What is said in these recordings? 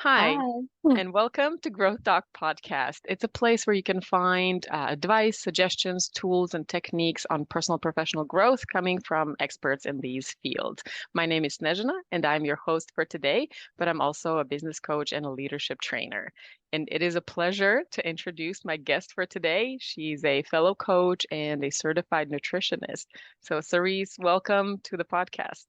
Hi, Hi. and welcome to Growth Doc Podcast. It's a place where you can find advice, suggestions, tools, and techniques on personal professional growth coming from experts in these fields. My name is Snezhana, and I'm your host for today, but I'm also a business coach and a leadership trainer. And it is a pleasure to introduce my guest for today. She's a fellow coach and a certified nutritionist. So, Saríce, welcome to the podcast.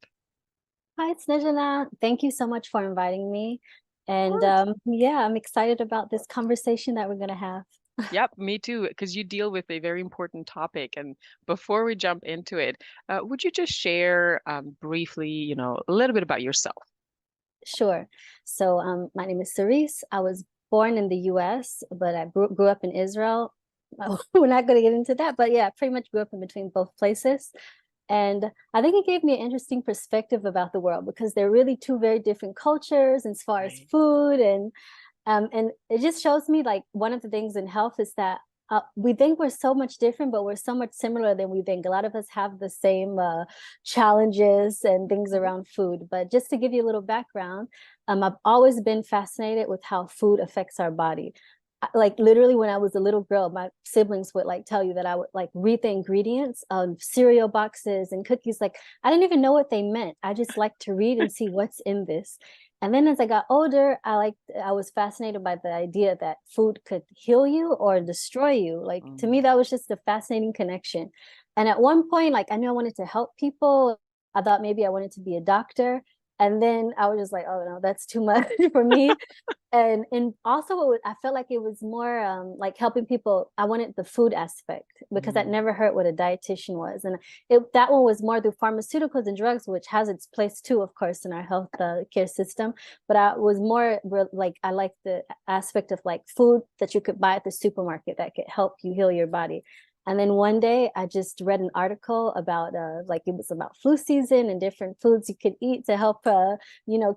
Hi, Snejana. Thank you so much for inviting me. Of And course. yeah, I'm excited about this conversation that we're going to have. Yep, me too, because you deal with a very important topic. And before we jump into it, would you just share briefly, a little bit about yourself? Sure. So my name is Sarice. I was born in the US, but I grew up in Israel. We're not going to get into that, but yeah, I pretty much grew up in between both places. And I think it gave me an interesting perspective about the world because they're really two very different cultures as far as Right. food and it just shows me like one of the things in health is that we think we're so much different, but we're so much similar than we think. A lot of us have the same challenges and things Mhm. around food. But just to give you a little background, I've always been fascinated with how food affects our body. Like literally when I was a little girl, my siblings would like tell you that I would like read the ingredients of cereal boxes and cookies. Like I didn't even know what they meant. I just like to read and see what's in this. And then as I got older, I was fascinated by the idea that food could heal you or destroy you. Like to me, Mm. that was just a fascinating connection. And at one point, like I knew I wanted to help people. I thought maybe I wanted to be a doctor. And then I was just like, oh no, that's too much for me. And also I felt like it was more like helping people. I wanted the food aspect because I'd Mm. never heard what a dietitian was, and that one was more through pharmaceuticals and drugs, which has its place too, of course, in our health care system. But I was more like I like the aspect of like food that you could buy at the supermarket that could help you heal your body. And then one day I just read an article about like it was about flu season and different foods you could eat to help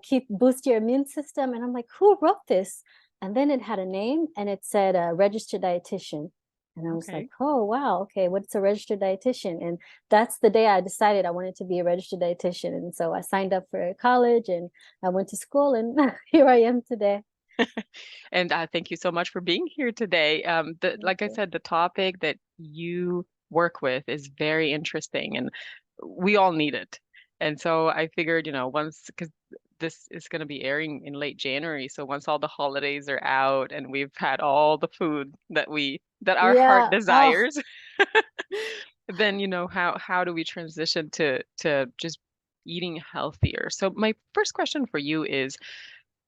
keep boost your immune system. And I'm like, who wrote this? And then it had a name and it said registered dietitian. And I was like, Okay. oh wow, okay, what's a registered dietitian? And that's the day I decided I wanted to be a registered dietitian. And so I signed up for college and I went to school and here I am today. And thank you so much for being here today. Like I said, the topic that you work with is very interesting, and we all need it. And so I figured, once, because this is going to be airing in late January, so once all the holidays are out and we've had all the food that our heart Yeah. Oh, desires, then how do we transition to just eating healthier? So my first question for you is,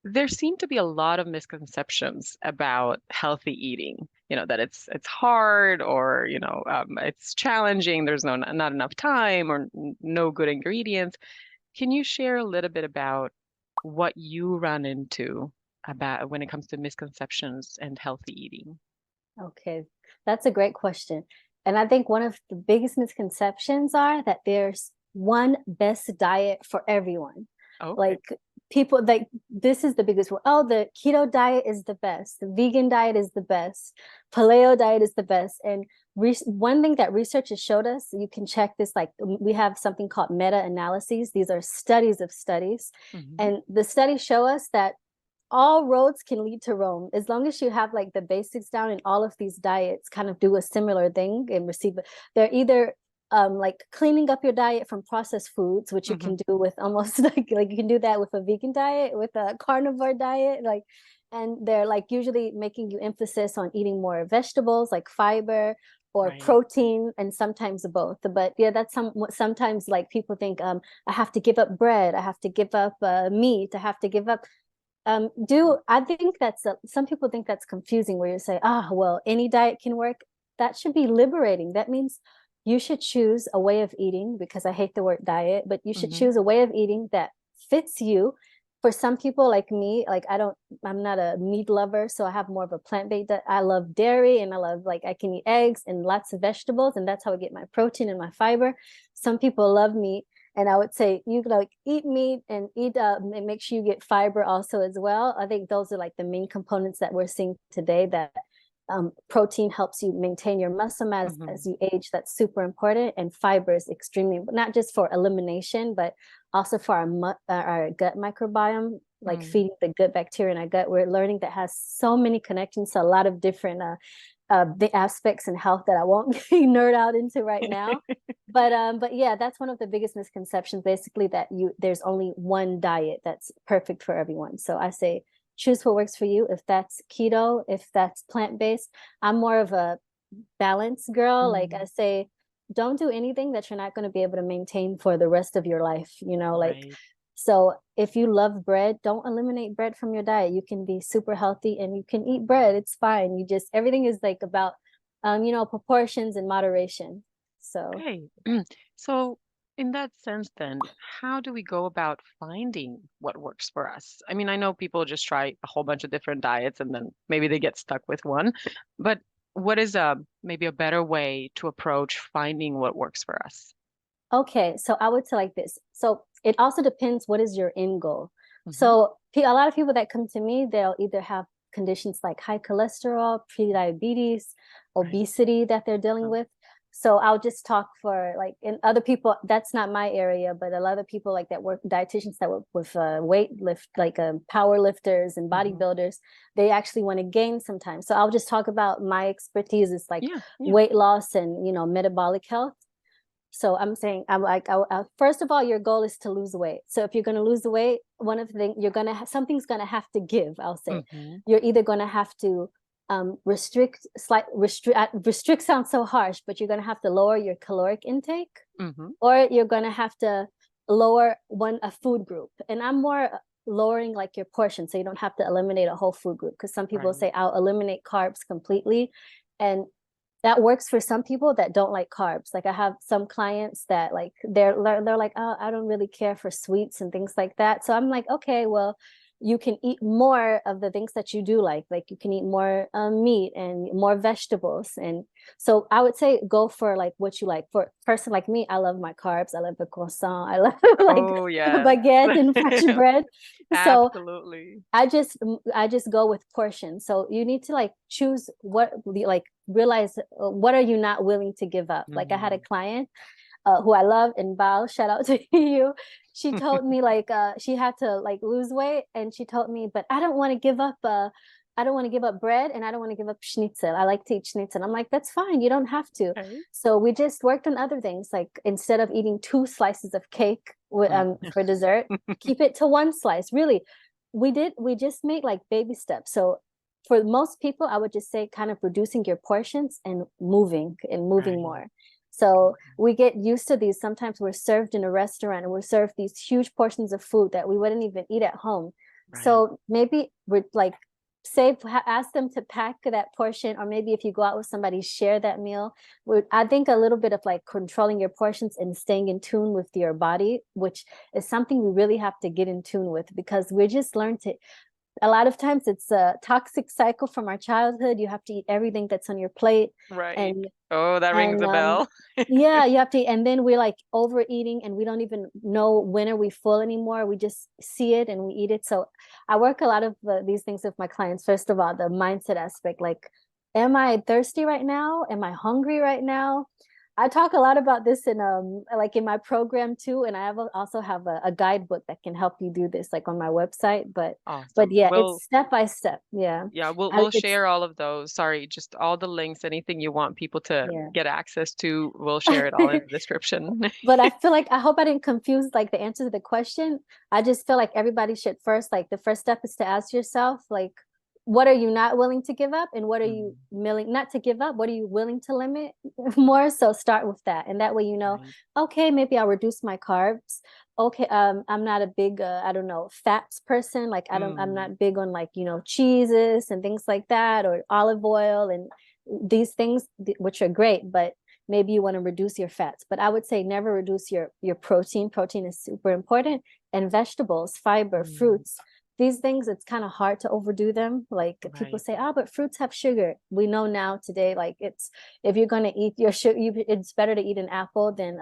there seem to be a lot of misconceptions about healthy eating. That it's hard, or it's challenging. There's not enough time, or no good ingredients. Can you share a little bit about what you run into about when it comes to misconceptions and healthy eating? okay. That's a great question. And I think one of the biggest misconceptions are that there's one best diet for everyone. Okay. Like people like this is the biggest one. Oh, the keto diet is the best. The vegan diet is the best. Paleo diet is the best. And one thing that research has showed us, you can check this, like we have something called meta-analyses. These are studies of studies. Hmm. And the studies show us that all roads can lead to Rome as long as you have like the basics down, and all of these diets kind of do a similar thing and receive. They're either like cleaning up your diet from processed foods, which you Hmm. can do with almost like you can do that with a vegan diet, with a carnivore diet, like, and they're like usually making you emphasis on eating more vegetables like fiber or Right. protein, and sometimes both. But yeah, that's sometimes like people think I have to give up bread, I have to give up meat, I have to give up do I think some people think that's confusing where you say, well, any diet can work. That should be liberating. That means you should choose a way of eating, because I hate the word diet, but you should Hmm. choose a way of eating that fits you. For some people like me, like I'm not a meat lover, so I have more of a plant-based diet. I love dairy and I love, like, I can eat eggs and lots of vegetables, and that's how I get my protein and my fiber. Some people love meat, and I would say you like eat meat and eat and make sure you get fiber also as well. I think those are like the main components that we're seeing today, that protein helps you maintain your muscle mass Hmm. as you age. That's super important. And fiber is extremely, not just for elimination, but also for our gut microbiome, like Mm. feeding the good bacteria in our gut. We're learning that has so many connections to a lot of different the aspects in health that I won't nerd out into right now. But yeah, that's one of the biggest misconceptions, basically, that there's only one diet that's perfect for everyone. So I say choose what works for you. If that's keto, if that's plant-based, I'm more of a balance girl. Like I Mm. say, don't do anything that you're not going to be able to maintain for the rest of your life, like, Right. so if you love bread, don't eliminate bread from your diet. You can be super healthy and you can eat bread. It's fine. Everything is like about proportions and moderation. So Okay. So, in that sense, then, how do we go about finding what works for us? I mean, I know people just try a whole bunch of different diets and then maybe they get stuck with one, but what is maybe a better way to approach finding what works for us? okay, so I would say like this. So it also depends what is your end goal. Hmm. So a lot of people that come to me, they'll either have conditions like high cholesterol, prediabetes, Right. obesity that they're dealing Oh, with. So I'll just talk for like, and other people, that's not my area, but a lot of people like that work, dietitians that work with weight lift, like power lifters and hmm. bodybuilders, they actually want to gain sometimes. So I'll just talk about my expertise is like Yeah, yeah. weight loss and, metabolic health. So I'm saying, I'm like, first of all, your goal is to lose weight. So if you're going to lose the weight, one of the things something's going to have to give. I'll say, Hmm. you're either going to have to restrict sounds so harsh, but you're going to have to lower your caloric intake, Hmm. or you're going to have to lower a food group. And I'm more lowering like your portion, so you don't have to eliminate a whole food group. Because some people Right. say I'll eliminate carbs completely, and that works for some people that don't like carbs. Like I have some clients that like they're like, oh, I don't really care for sweets and things like that. So I'm like, okay, well, you can eat more of the things that you do like you can eat more meat and more vegetables. And so I would say go for like what you like. For a person like me, I love my carbs. I love the croissant. I love like Oh, yes. baguette and fresh bread. So Absolutely. I just go with portion. So you need to like choose like realize what are you not willing to give up. Like I had a Mm. client who I love, and Bao, shout out to you. She told me like she had to like lose weight, and she told me, but I don't want to give up I don't want to give up bread, and I don't want to give up schnitzel. I like to eat schnitzel. I'm like, that's fine. You don't have to. Okay. So we just worked on other things. Like instead of eating 2 slices of cake Mm. for dessert, keep it to 1 slice. Really, we just made like baby steps. So for most people, I would just say kind of reducing your portions and moving Right. more. So we get used to these. Sometimes we're served in a restaurant and we're served these huge portions of food that we wouldn't even eat at home. Right. So maybe we're like ask them to pack that portion, or maybe if you go out with somebody, share that meal. I think a little bit of like controlling your portions and staying in tune with your body, which is something we really have to get in tune with, because we're just learned to a lot of times it's a toxic cycle from our childhood. You have to eat everything that's on your plate, Right. and Oh, that rings and a bell. yeah, you have to, and then we're like overeating and we don't even know when are we full anymore. We just see it and we eat it. So I work a lot of these things with my clients. First of all, the mindset aspect, like, am I thirsty right now? Am I hungry right now? I talk a lot about this in like in my program too, and also have a guidebook that can help you do this, like on my website. But Awesome. yeah, it's step by step. Yeah, Yeah, we'll it's share all of those. Sorry, just all the links, anything you want people to yeah. get access to, we'll share it all in the description. But I feel like I hope I didn't confuse like the answer to the question. I just feel like everybody should first, like the first step is to ask yourself, like, what are you not willing to give up? And what are you Mm. willing not to give up? What are you willing to limit more? So start with that. And that way, Right. okay, maybe I'll reduce my carbs. Okay, I'm not a big, I don't know, fats person. Like I'm Mm. not big on like, cheeses and things like that, or olive oil and these things, which are great, but maybe you want to reduce your fats. But I would say never reduce your protein. Protein is super important. And vegetables, fiber, Mm. fruits, these things, it's kind of hard to overdo them. Like people Right. say, oh, but fruits have sugar. We know now today, like if you're going to eat your sugar, it's better to eat an apple than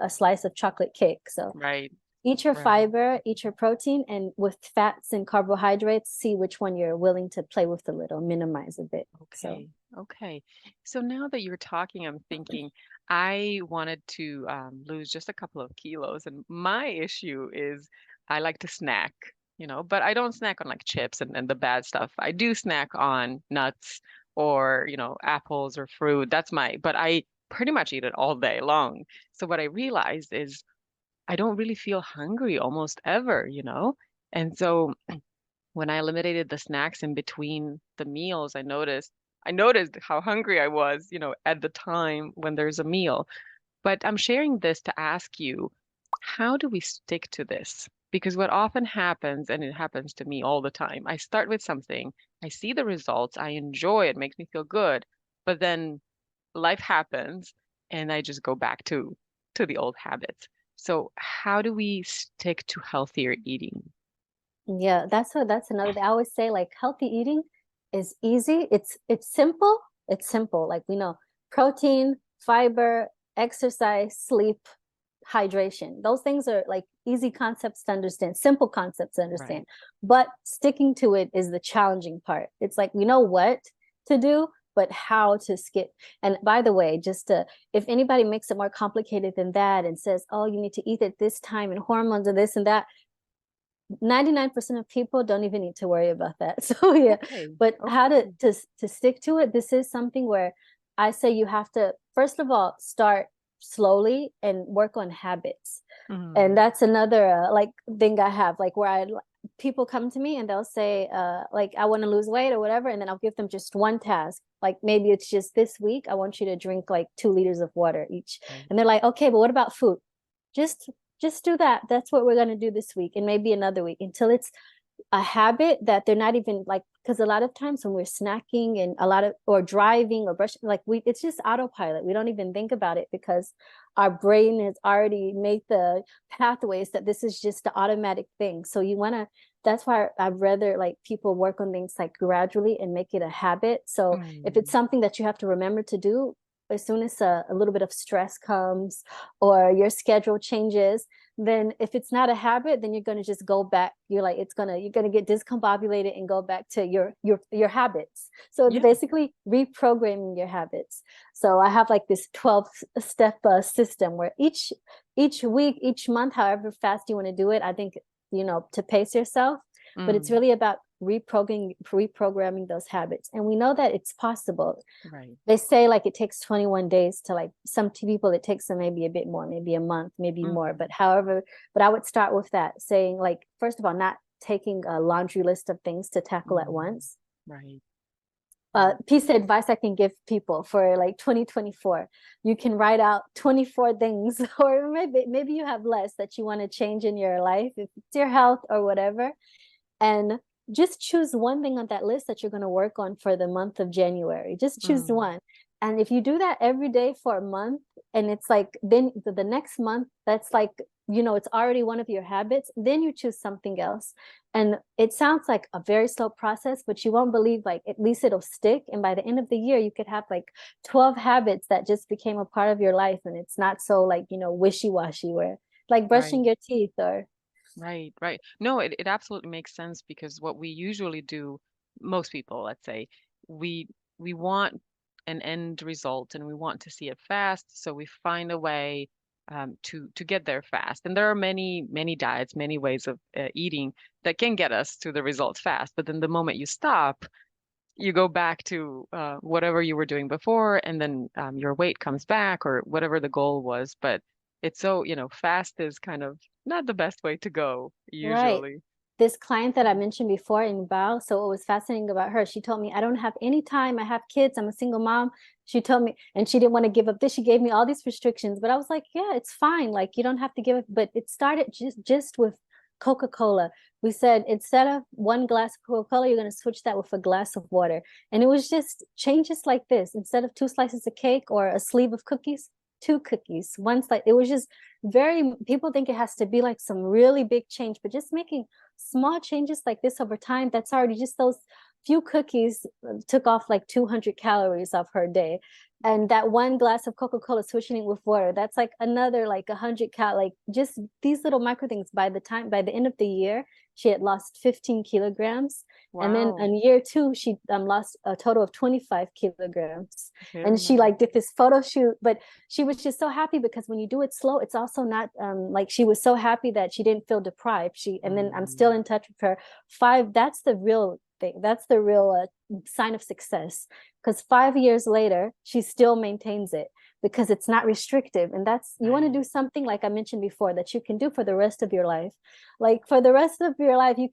a slice of chocolate cake. So Right. Eat your Right. fiber, eat your protein, and with fats and carbohydrates, see which one you're willing to play with a little, minimize a bit. So Okay. Okay. So now that you're talking, I'm thinking I wanted to lose just a couple of kilos, and my issue is I like to snack, but I don't snack on like chips and the bad stuff. I do snack on nuts or, apples or fruit. But I pretty much eat it all day long. So what I realized is I don't really feel hungry almost ever. And so when I eliminated the snacks in between the meals, I noticed how hungry I was, at the time when there's a meal. But I'm sharing this to ask you, how do we stick to this? Because what often happens, and it happens to me all the time, I start with something, I see the results, I enjoy it, makes me feel good, but then life happens and I just go back to the old habits. So how do we stick to healthier eating? yeah, that's another thing. I always say like healthy eating is easy. It's simple. It's simple. Like we know protein, fiber, exercise, sleep, hydration. Those things are like easy concepts to understand, simple concepts to Right. understand. But sticking to it is the challenging part. It's like we know what to do, but how to skip. And by the way, if anybody makes it more complicated than that and says, oh, you need to eat at this time and hormones and this and that, 99% of people don't even need to worry about that. So yeah, Okay. but how to Okay. to stick to it, this is something where I say you have to first of all start slowly and work on habits. And Mm, that's another like thing I have, like where people come to me and they'll say like I want to lose weight or whatever, and then I'll give them just one task. Like maybe it's just this week I want you to drink like 2 liters of water each. right. And they're like, okay, but what about food? Just just do that. That's what we're going to do this week and maybe another week until it's a habit that they're not even like, because a lot of times when we're snacking and a lot of or driving or brushing, like it's just autopilot. We don't even think about it because our brain has already made the pathways that this is just the automatic thing. So you want to, that's why I'd rather like people work on things like gradually and make it a habit. So if it's Mm, something that you have to remember to do, as soon as a little bit of stress comes or your schedule changes, then if it's not a habit, then you're going to just go back. You're going to get discombobulated and go back to your habits. So it's yeah. basically reprogramming your habits. So I have like this 12-step system where each week, each month, however fast you want to do it, I think, to pace yourself, but it's Mm, really about reprogramming those habits. And we know that it's possible. right. They say like it takes 21 days to, like, some people it takes them maybe a bit more, maybe a month, maybe more, Mm, but however, but I would start with that, saying like first of all, not taking a laundry list of things to tackle at mm, once. right. Right. Piece of advice I can give people for like 2024, you can write out 24 things or maybe you have less that you want to change in your life, if it's your health or whatever, and just choose one thing on that list that you're going to work on for the month of January. Just choose Mm, one. And if you do that every day for a month, and it's like then the next month, that's like, it's already one of your habits, then you choose something else. And it sounds like a very slow process, but you won't believe, like, at least it'll stick. And by the end of the year, you could have like 12 habits that just became a part of your life. And it's not so like, wishy-washy, where like right. brushing your teeth or Right. Right. No, it absolutely makes sense because what we usually do, most people, let's say, we we want an end result and we want to see it fast, so we find a way to get there fast. And there are many diets, many ways of eating that can get us to the results fast. But then the moment you stop, you go back to whatever you were doing before, and then your weight comes back or whatever the goal was. But it's so, fast is kind of not the best way to go right. usually. This client that I mentioned before in Bao, so what was fascinating about her, she told me, I don't have any time. I have kids. I'm a single mom. She told me, and she didn't want to give up this. She gave me all these restrictions, but I was like, yeah, it's fine. Like, you don't have to give it. But it started just with Coca-Cola. We said, instead of one glass of Coca-Cola, you're going to switch that with a glass of water. And it was just changes like this. Instead of 2 slices of cake or a sleeve of cookies, 2 cookies, one slice. It was just people think it has to be like some really big change, but just making small changes like this over time, that's already just those few cookies took off like 200 calories of her day. And that one glass of Coca-Cola switching it with water, that's like another like 100 like just these little micro things. By the end of the year, she had lost 15 kilograms. And then Wow. in year two, she lost a total of 25 kilograms. And Very she nice. like did this photo shoot, but she was just so happy because when you do it slow, it's also not like she was so happy that she didn't feel deprived. And then I'm still Mm, in touch with her. That's the real thing. That's the real sign of success, because 5 years later she still maintains it because it's not restrictive. And that's, you want to right. do something like I mentioned before that you can do for the rest of your life. Like for the rest of your life, you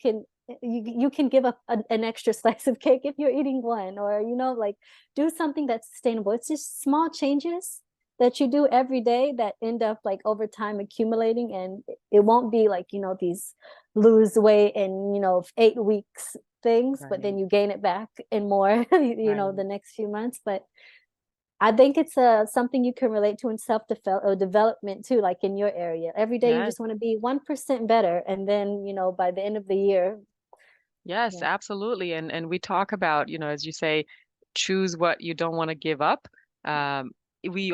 can give up an extra slice of cake if you're eating one, or like do something that's sustainable. It's just small changes that you do every day that end up like over time accumulating, and it won't be like these lose weight in 8 weeks things, but then Right. you gain it back in more Right. the next few months. But I think it's something you can relate to in development too, like in your area. Every day you Yes. just want to be 1% better, and then by the end of the year. Yes, Yeah. absolutely. And we talk about, as you say, choose what you don't want to give up. Um, we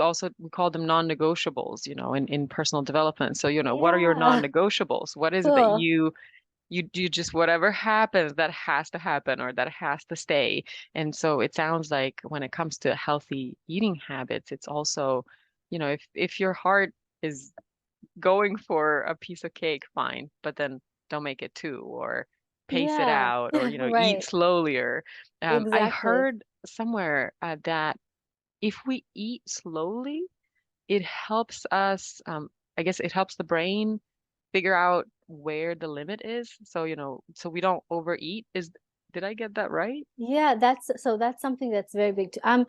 call them non-negotiables, in personal development. So, what are your Yeah. non-negotiables? What is it that Cool. you just whatever happens, that has to happen or that has to stay. And so it sounds like when it comes to healthy eating habits, it's also, if your heart is going for a piece of cake, fine, but then don't make it two, or pace it Yeah. out, or eat Right. slowly. Or I Exactly. heard somewhere that if we eat slowly, it helps us. I guess it helps the brain figure out where the limit is. So so we don't overeat. Did I get that right? Yeah, that's something that's very big too.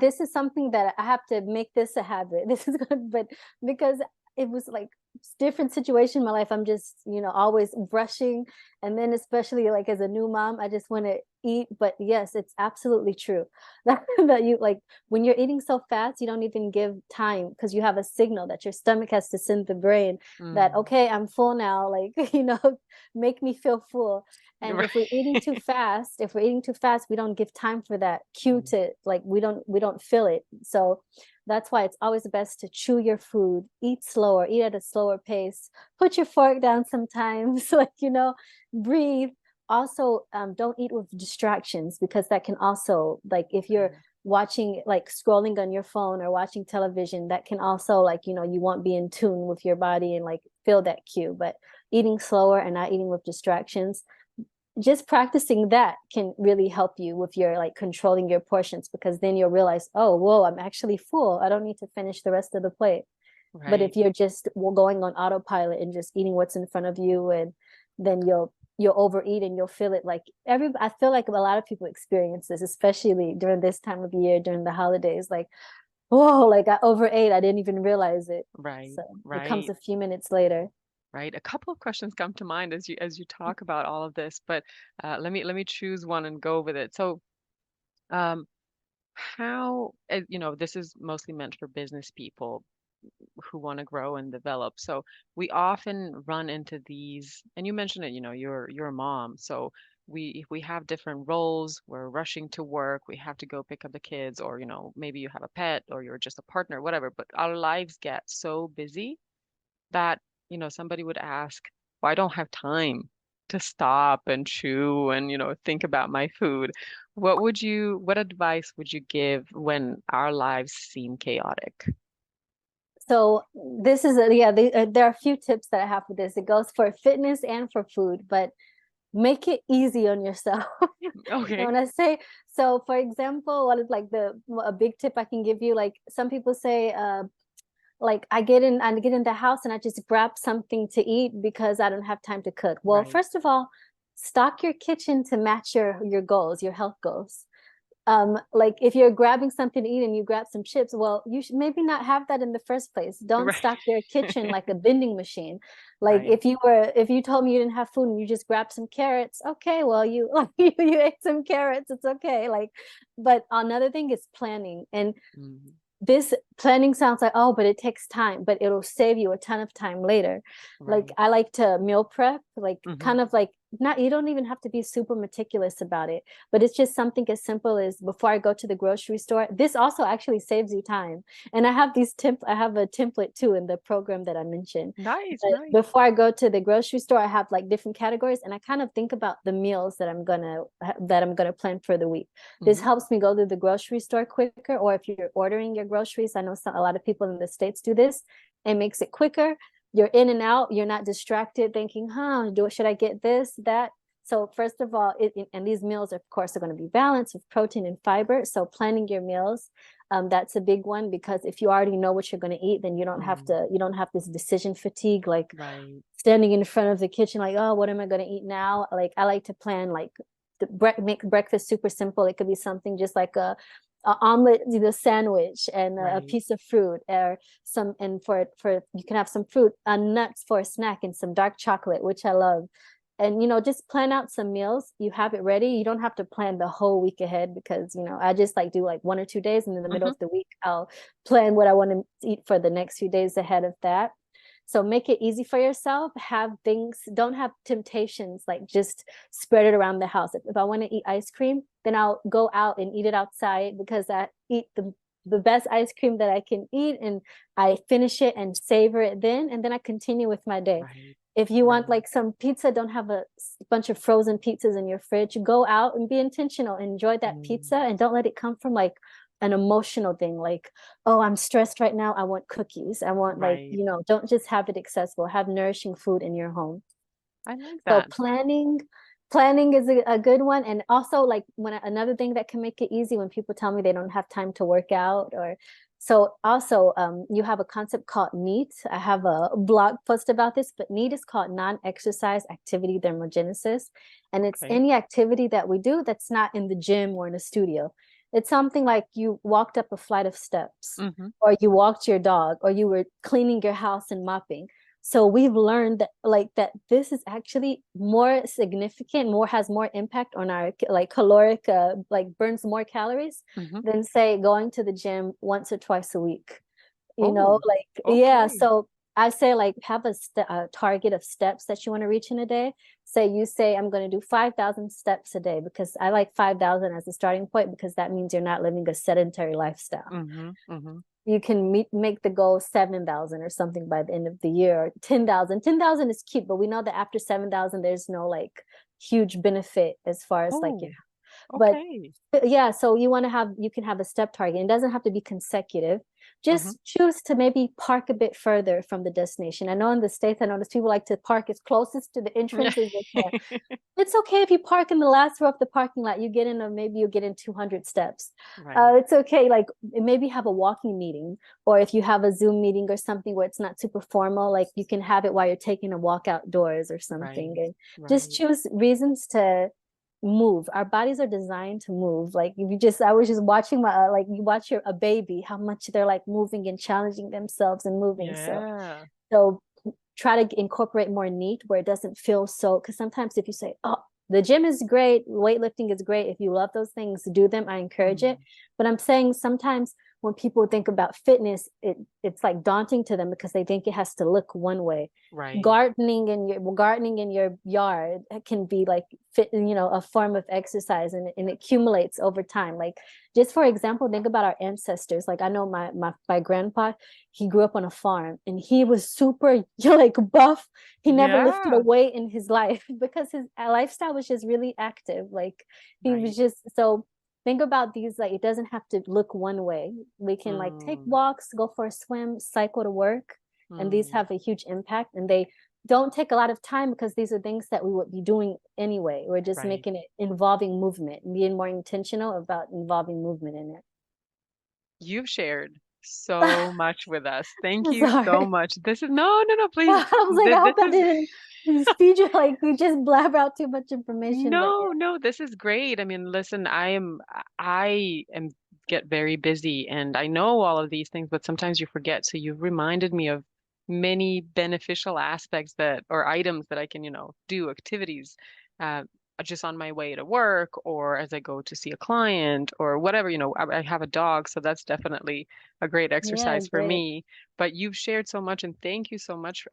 This is something that I have to make this a habit. This is good, but because it was like different situation in my life, I'm just always brushing, and then especially like as a new mom, I just want to eat. But yes, it's absolutely true that you like when you're eating so fast, you don't even give time because you have a signal that your stomach has to send the brain that Mm. okay, I'm full now. Like make me feel full. And Right. if we're eating too fast, we don't give time for that cue Mm. to like we don't feel it. So that's why it's always best to chew your food, eat slower, eat at a slower pace, put your fork down sometimes, like breathe. Also, don't eat with distractions, because that can also, like, if you're Right. watching, like scrolling on your phone or watching television, that can also, like, you won't be in tune with your body and like feel that cue. But eating slower and not eating with distractions, just practicing that can really help you with your like controlling your portions, because then you'll realize, oh, whoa, I'm actually full, I don't need to finish the rest of the plate. But Right. if you're just going on autopilot and just eating what's in front of you, and then you'll overeat and you'll feel it. Like I feel like a lot of people experience this, especially during this time of year, during the holidays, like, whoa, like I overate, I didn't even realize it. Right. So it comes Right. a few minutes later. Right. A couple of questions come to mind as you talk about all of this, but let me choose one and go with it. So, um, how this is mostly meant for business people who want to grow and develop. So we often run into these, and you mentioned it. You're a mom, so we have different roles. We're rushing to work. We have to go pick up the kids, or maybe you have a pet, or you're just a partner, whatever. But our lives get so busy that, somebody would ask, well, I don't have time to stop and chew and, think about my food. What advice would you give when our lives seem chaotic? So this is there are a few tips that I have for this. It goes for fitness and for food, but make it easy on yourself. And Okay. when I say, so for example, what is like a big tip I can give you? Like some people say, like I get in the house and I just grab something to eat because I don't have time to cook. Well, Right. first of all, stock your kitchen to match your goals, your health goals. Like if you're grabbing something to eat and you grab some chips, well, you should maybe not have that in the first place. Don't Right. stock your kitchen like a vending machine. Like Right. if you told me you didn't have food and you just grabbed some carrots, okay, well, you you ate some carrots, it's okay. Like, but another thing is planning. And Mhm. this planning sounds like, oh, but it takes time, but it'll save you a ton of time later. Like Right. I like to meal prep, like Hmm. kind of like not, you don't even have to be super meticulous about it, but it's just something as simple as before I go to the grocery store. This also actually saves you time. And I have a template too in the program that I mentioned. Nice, But nice. before I go to the grocery store, I have like different categories, and I kind of think about the meals that I'm gonna plan for the week. This Hmm. helps me go to the grocery store quicker, or if you're ordering your groceries, I know a lot of people in the States do this. It makes it quicker. You're in and out, you're not distracted thinking, should I get this, that? So first of all, and these meals, of course, are going to be balanced with protein and fiber. So planning your meals, that's a big one, because if you already know what you're going to eat, then you don't have this decision fatigue, like Right. standing in front of the kitchen, like, oh, what am I going to eat now? Like, I like to plan, like, make breakfast super simple. It could be something just like a omelet, the sandwich, and a Right. piece of fruit, or some, and for you can have some fruit, nuts for a snack, and some dark chocolate, which I love. And just plan out some meals. You have it ready. You don't have to plan the whole week ahead, because I just like do like 1 or 2 days, and in the middle Hmm. of the week I'll plan what I want to eat for the next few days ahead of that. So make it easy for yourself. Have things, don't have temptations, like just spread it around the house. If I want to eat ice cream, then I'll go out and eat it outside, because I eat the best ice cream that I can eat, and I finish it and savor it then, and then I continue with my day. Right. If you want Right. like some pizza, don't have a bunch of frozen pizzas in your fridge. Go out and be intentional. Enjoy that Mm. pizza, and don't let it come from like an emotional thing, like, oh, I'm stressed right now, I want cookies. I want, like, Right. don't just have it accessible. Have nourishing food in your home. I like So that. planning is a good one. And also, like, another thing that can make it easy when people tell me they don't have time to work out, or so also, you have a concept called NEAT. I have a blog post about this, but NEAT is called non-exercise activity thermogenesis. And it's Okay. any activity that we do that's not in the gym or in a studio. It's something like you walked up a flight of steps, Hmm. or you walked your dog, or you were cleaning your house and mopping. So we've learned that, like, that this is actually more significant, has more impact on our like caloric, like burns more calories Hmm. than, say, going to the gym once or twice a week. Oh, Like, yeah. okay. So I say, like, have a target of steps that you want to reach in a day. You say I'm going to do 5,000 steps a day, because I like 5,000 as a starting point, because that means you're not living a sedentary lifestyle. Hmm. Hmm. You can make the goal 7,000 or something by the end of the year, or 10,000. 10,000 is cute, but we know that after 7,000, there's no like huge benefit as far as like, Oh, but okay. yeah, so you can have a step target. It doesn't have to be consecutive. Hmm. Just choose to maybe park a bit further from the destination. I know in the States, I notice people like to park as closest to the entrance as they can. It's okay if you park in the last row of the parking lot. Maybe you get in 200 steps. Right. It's okay. Like, maybe have a walking meeting, or if you have a Zoom meeting or something where it's not super formal, like you can have it while you're taking a walk outdoors or something. Right. And just Right. choose reasons to move. Our bodies are designed to move. Like, if you just, I was just watching like you watch a baby, how much they're like moving and challenging themselves and moving. Yeah. So try to incorporate more NEAT, where it doesn't feel so, because sometimes if you say, oh, the gym is great, weightlifting is great, if you love those things, do them, I encourage it. Mm. But I'm saying sometimes when people think about fitness, it's like daunting to them, because they think it has to look one way. Right. Gardening in your yard can be like fit, a form of exercise, and it accumulates over time. Like, just for example, think about our ancestors. Like, I know my grandpa, he grew up on a farm, and he was super like buff. He never lifted a Yeah. weight in his life because his lifestyle was just really active. Like, he was Right. just so, think about these, like, it doesn't have to look one way. We can like take Mm. walks, go for a swim, cycle to work, and these Mm. have a huge impact, and they don't take a lot of time, because these are things that we would be doing anyway. We're just Right. making it involving movement and being more intentional about involving movement in it. You've shared so much with us. Thank I'm you so sorry. much. This is no, no, no, please. I was like, I This hope I is didn't feed you, like, we just blabber out too much information, but no, no, this is great. I mean, listen, I am get very busy and I know all of these things, but sometimes you forget. So you've reminded me of many beneficial aspects that or items that I can, do, activities. Uh, just on my way to work or as I go to see a client or whatever, I have a dog, so that's definitely a great Yeah, exercise for great. me. But you've shared so much, and thank you so much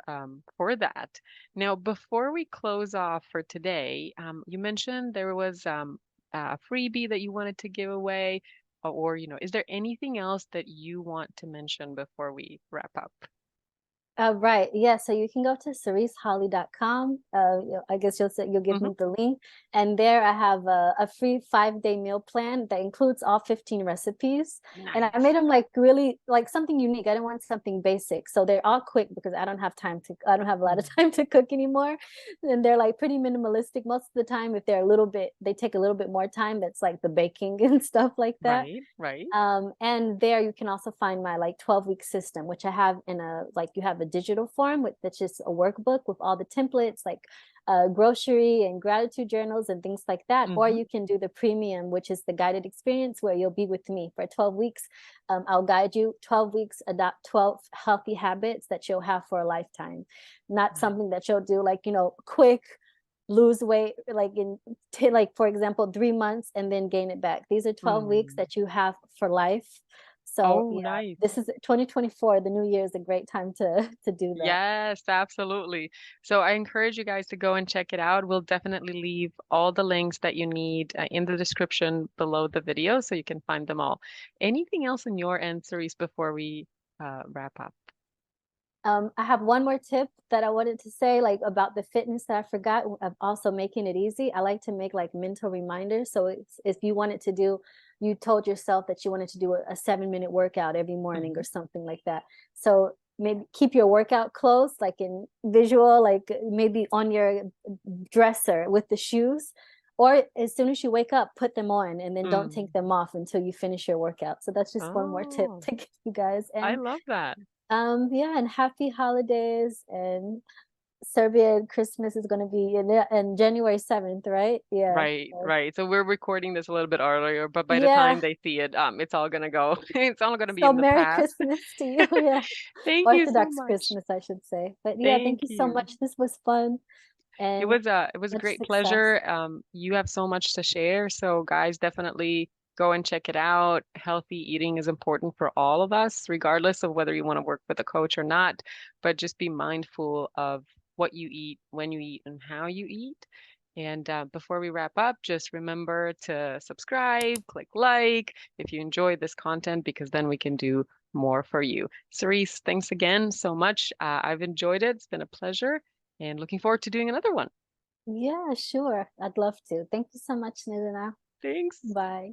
for that. Now, before we close off for today, you mentioned there was a freebie that you wanted to give away, or, is there anything else that you want to mention before we wrap up? Right. Yeah. So you can go to SariceHolley.com. I guess you'll give Hmm. me the link. And there I have a free 5-day meal plan that includes all 15 recipes. And I made Nice. them like really like something unique. I didn't want something basic. So they're all quick because I don't have a lot of Mm. time to cook anymore. And they're like pretty minimalistic. Most of the time, if they're a little bit, they take a little bit more time. That's like the baking and stuff like that. Right, right. And there you can also find my like 12-week system, which I have in a like you have a digital form with that's just a workbook with all the templates like grocery and gratitude journals and things like that. Or Hmm. you can do the premium, which is the guided experience where you'll be with me for 12 weeks. I'll guide you 12 weeks, adopt 12 healthy habits that you'll have for a lifetime. Not Nice. something that you'll do like, quick lose weight like like for example 3 months and then gain it back. These are 12 weeks Mm. that you have for life. So Oh, yeah, nice. this is 2024. The new year is a great time to do that. Yes, absolutely. So I encourage you guys to go and check it out. We'll definitely leave all the links that you need in the description below the video so you can find them all. Anything else on your end, Cerise, before we wrap up? I have one more tip that I wanted to say, like about the fitness that I forgot of also making it easy. I like to make like mental reminders. So it's, if you wanted to do, you told yourself that you wanted to do a 7-minute workout every morning or Hmm. something like that. So maybe keep your workout clothes like in visual, like maybe on your dresser with the shoes. Or as soon as you wake up, put them on and then don't take Mm. them off until you finish your workout. So that's just one more tip Oh, to give you guys. I And love that. yeah, and happy holidays. And Serbian Christmas is going to be in January 7th, right? Yeah. Right, So, right. So we're recording this a little bit earlier, but by the time yeah. they see it, it's all gonna go. It's all gonna be So in the Merry past. Christmas to you. Yeah. Thank you so Orthodox much. Christmas, I should say. But yeah, thank Thank you so you. much. This was fun and It was a much great success. pleasure. You have so much to share, so guys, definitely go and check it out. Healthy eating is important for all of us, regardless of whether you want to work with a coach or not, but just be mindful of what you eat, when you eat, and how you eat. And before we wrap up, just remember to subscribe, click like if you enjoyed this content, because then we can do more for you. Cerise, thanks again so much. I've enjoyed it. It's been a pleasure and looking forward to doing another one. Yeah, sure. I'd love to. Thank you so much, Nidana. Thanks. Bye.